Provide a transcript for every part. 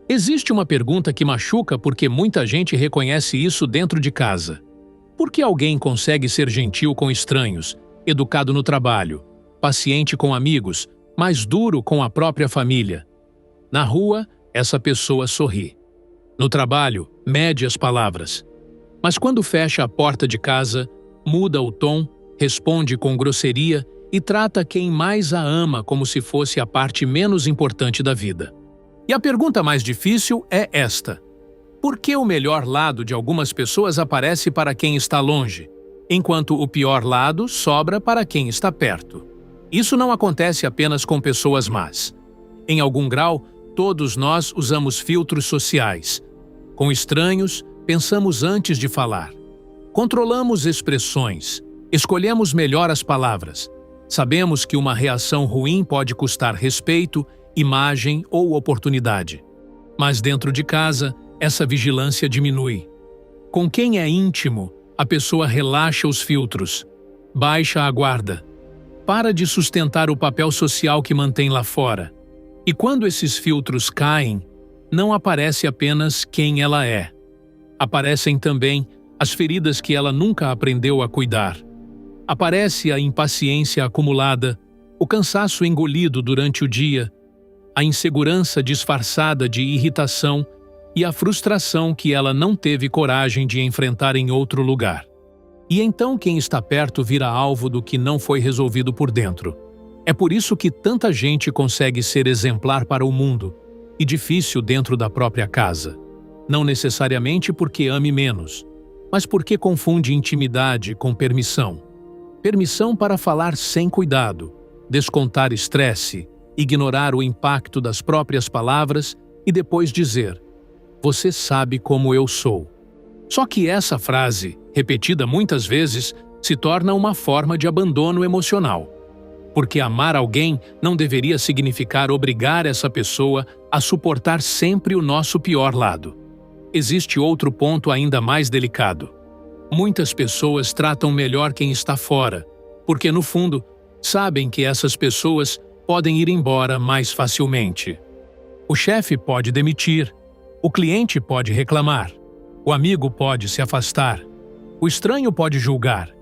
Existe uma pergunta que machuca porque muita gente reconhece isso dentro de casa. Por que alguém consegue ser gentil com estranhos, educado no trabalho, paciente com amigos, mas duro com a própria família? Na rua, essa pessoa sorri. No trabalho, mede as palavras. Mas quando fecha a porta de casa, muda o tom, responde com grosseria e trata quem mais a ama como se fosse a parte menos importante da vida. E a pergunta mais difícil é esta: por que o melhor lado de algumas pessoas aparece para quem está longe, enquanto o pior lado sobra para quem está perto? Isso não acontece apenas com pessoas más. Em algum grau, todos nós usamos filtros sociais. Com estranhos, pensamos antes de falar. Controlamos expressões, escolhemos melhor as palavras. Sabemos que uma reação ruim pode custar respeito, imagem ou oportunidade. Mas dentro de casa, essa vigilância diminui. Com quem é íntimo, a pessoa relaxa os filtros, baixa a guarda, para de sustentar o papel social que mantém lá fora. E quando esses filtros caem, não aparece apenas quem ela é. Aparecem também as feridas que ela nunca aprendeu a cuidar. Aparece a impaciência acumulada, o cansaço engolido durante o dia, a insegurança disfarçada de irritação e a frustração que ela não teve coragem de enfrentar em outro lugar. E então quem está perto vira alvo do que não foi resolvido por dentro. É por isso que tanta gente consegue ser exemplar para o mundo e difícil dentro da própria casa. Não necessariamente porque ame menos, mas porque confunde intimidade com permissão. Permissão para falar sem cuidado, descontar estresse, ignorar o impacto das próprias palavras e depois dizer: "Você sabe como eu sou." Só que essa frase, repetida muitas vezes, se torna uma forma de abandono emocional. Porque amar alguém não deveria significar obrigar essa pessoa a suportar sempre o nosso pior lado. Existe outro ponto ainda mais delicado. Muitas pessoas tratam melhor quem está fora, porque no fundo, sabem que essas pessoas podem ir embora mais facilmente. O chefe pode demitir, o cliente pode reclamar, o amigo pode se afastar, o estranho pode julgar,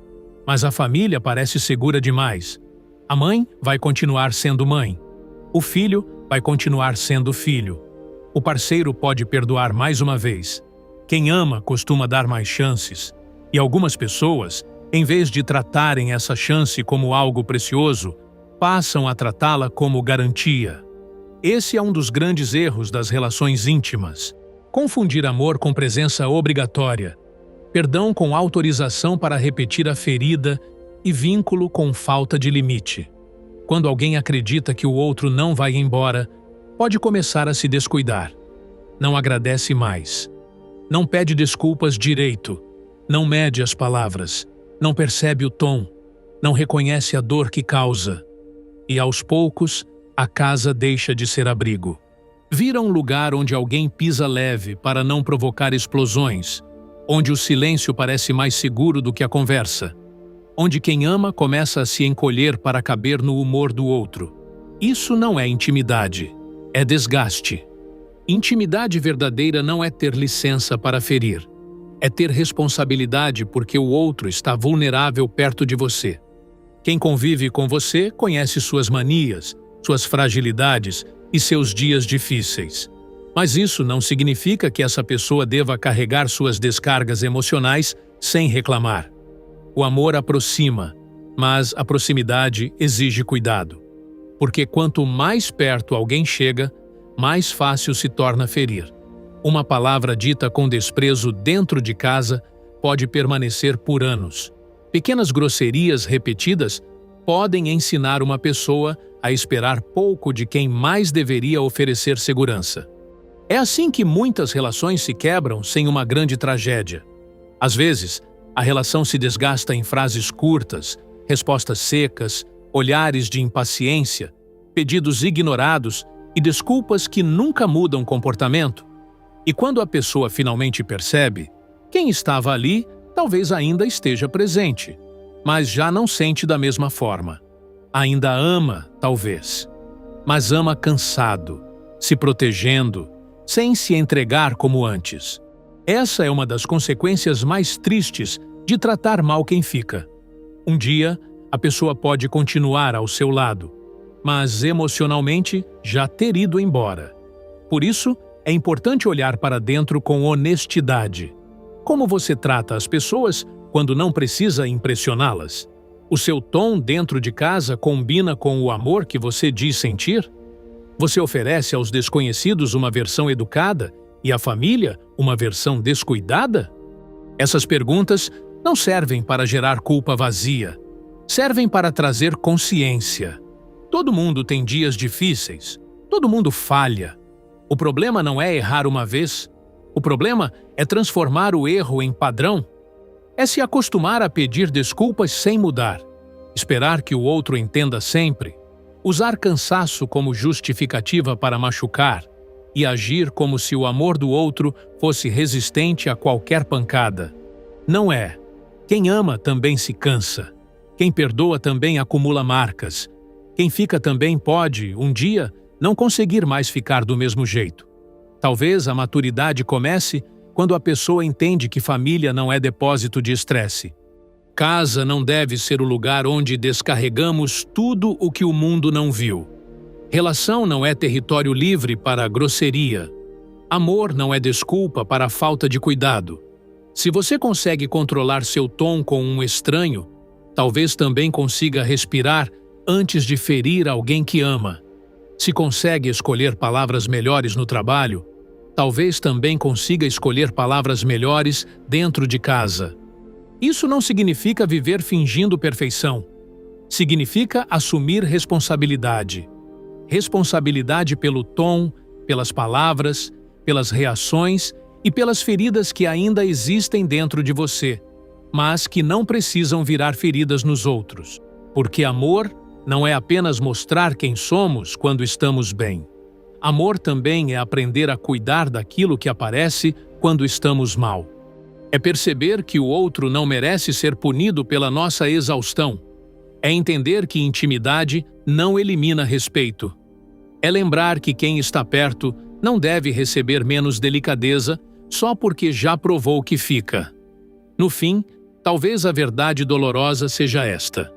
mas a família parece segura demais. A mãe vai continuar sendo mãe, o filho vai continuar sendo filho, o parceiro pode perdoar mais uma vez. Quem ama costuma dar mais chances, e algumas pessoas, em vez de tratarem essa chance como algo precioso, passam a tratá-la como garantia. Esse é um dos grandes erros das relações íntimas. Confundir amor com presença obrigatória, perdão com autorização para repetir a ferida e vínculo com falta de limite. Quando alguém acredita que o outro não vai embora, pode começar a se descuidar. Não agradece mais. Não pede desculpas direito. Não mede as palavras. Não percebe o tom. Não reconhece a dor que causa. E aos poucos, a casa deixa de ser abrigo. Vira um lugar onde alguém pisa leve para não provocar explosões, onde o silêncio parece mais seguro do que a conversa, onde quem ama começa a se encolher para caber no humor do outro. Isso não é intimidade, é desgaste. Intimidade verdadeira não é ter licença para ferir, é ter responsabilidade porque o outro está vulnerável perto de você. Quem convive com você conhece suas manias, suas fragilidades e seus dias difíceis. Mas isso não significa que essa pessoa deva carregar suas descargas emocionais sem reclamar. O amor aproxima, mas a proximidade exige cuidado. Porque quanto mais perto alguém chega, mais fácil se torna ferir. Uma palavra dita com desprezo dentro de casa pode permanecer por anos. Pequenas grosserias repetidas podem ensinar uma pessoa a esperar pouco de quem mais deveria oferecer segurança. É assim que muitas relações se quebram sem uma grande tragédia. Às vezes, a relação se desgasta em frases curtas, respostas secas, olhares de impaciência, pedidos ignorados e desculpas que nunca mudam comportamento. E quando a pessoa finalmente percebe, quem estava ali talvez ainda esteja presente, mas já não sente da mesma forma. Ainda ama, talvez, mas ama cansado, se protegendo, sem se entregar como antes. Essa é uma das consequências mais tristes de tratar mal quem fica. Um dia, a pessoa pode continuar ao seu lado, mas emocionalmente já ter ido embora. Por isso, é importante olhar para dentro com honestidade. Como você trata as pessoas quando não precisa impressioná-las? O seu tom dentro de casa combina com o amor que você diz sentir? Você oferece aos desconhecidos uma versão educada e à família uma versão descuidada? Essas perguntas não servem para gerar culpa vazia. Servem para trazer consciência. Todo mundo tem dias difíceis. Todo mundo falha. O problema não é errar uma vez. O problema é transformar o erro em padrão. É se acostumar a pedir desculpas sem mudar. Esperar que o outro entenda sempre. Usar cansaço como justificativa para machucar. E agir como se o amor do outro fosse resistente a qualquer pancada. Não é. Quem ama também se cansa. Quem perdoa também acumula marcas. Quem fica também pode, um dia, não conseguir mais ficar do mesmo jeito. Talvez a maturidade comece quando a pessoa entende que família não é depósito de estresse. Casa não deve ser o lugar onde descarregamos tudo o que o mundo não viu. Relação não é território livre para a grosseria. Amor não é desculpa para a falta de cuidado. Se você consegue controlar seu tom com um estranho, talvez também consiga respirar antes de ferir alguém que ama. Se consegue escolher palavras melhores no trabalho, talvez também consiga escolher palavras melhores dentro de casa. Isso não significa viver fingindo perfeição. Significa assumir responsabilidade. Responsabilidade pelo tom, pelas palavras, pelas reações e pelas feridas que ainda existem dentro de você, mas que não precisam virar feridas nos outros. Porque amor não é apenas mostrar quem somos quando estamos bem. Amor também é aprender a cuidar daquilo que aparece quando estamos mal. É perceber que o outro não merece ser punido pela nossa exaustão. É entender que intimidade não elimina respeito. É lembrar que quem está perto não deve receber menos delicadeza só porque já provou que fica. No fim, talvez a verdade dolorosa seja esta.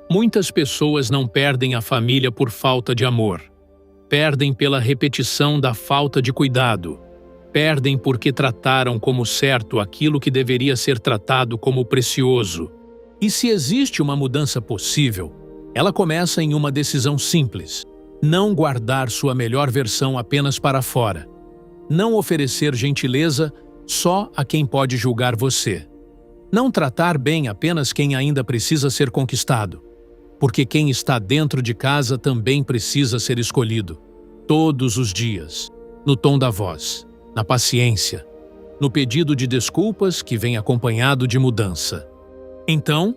Muitas pessoas não perdem a família por falta de amor. Perdem pela repetição da falta de cuidado. Perdem porque trataram como certo aquilo que deveria ser tratado como precioso. E se existe uma mudança possível, ela começa em uma decisão simples. Não guardar sua melhor versão apenas para fora. Não oferecer gentileza só a quem pode julgar você. Não tratar bem apenas quem ainda precisa ser conquistado. Porque quem está dentro de casa também precisa ser escolhido. Todos os dias. No tom da voz. Na paciência, no pedido de desculpas que vem acompanhado de mudança. Então,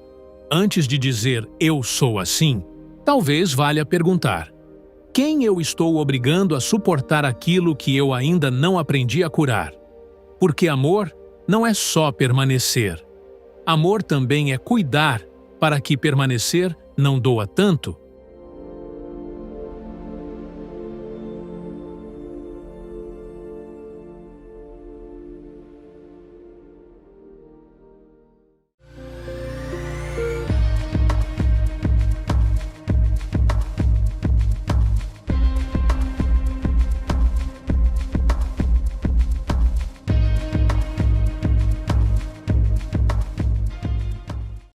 antes de dizer "eu sou assim", talvez valha perguntar: quem eu estou obrigando a suportar aquilo que eu ainda não aprendi a curar? Porque amor não é só permanecer. Amor também é cuidar para que permanecer não doa tanto.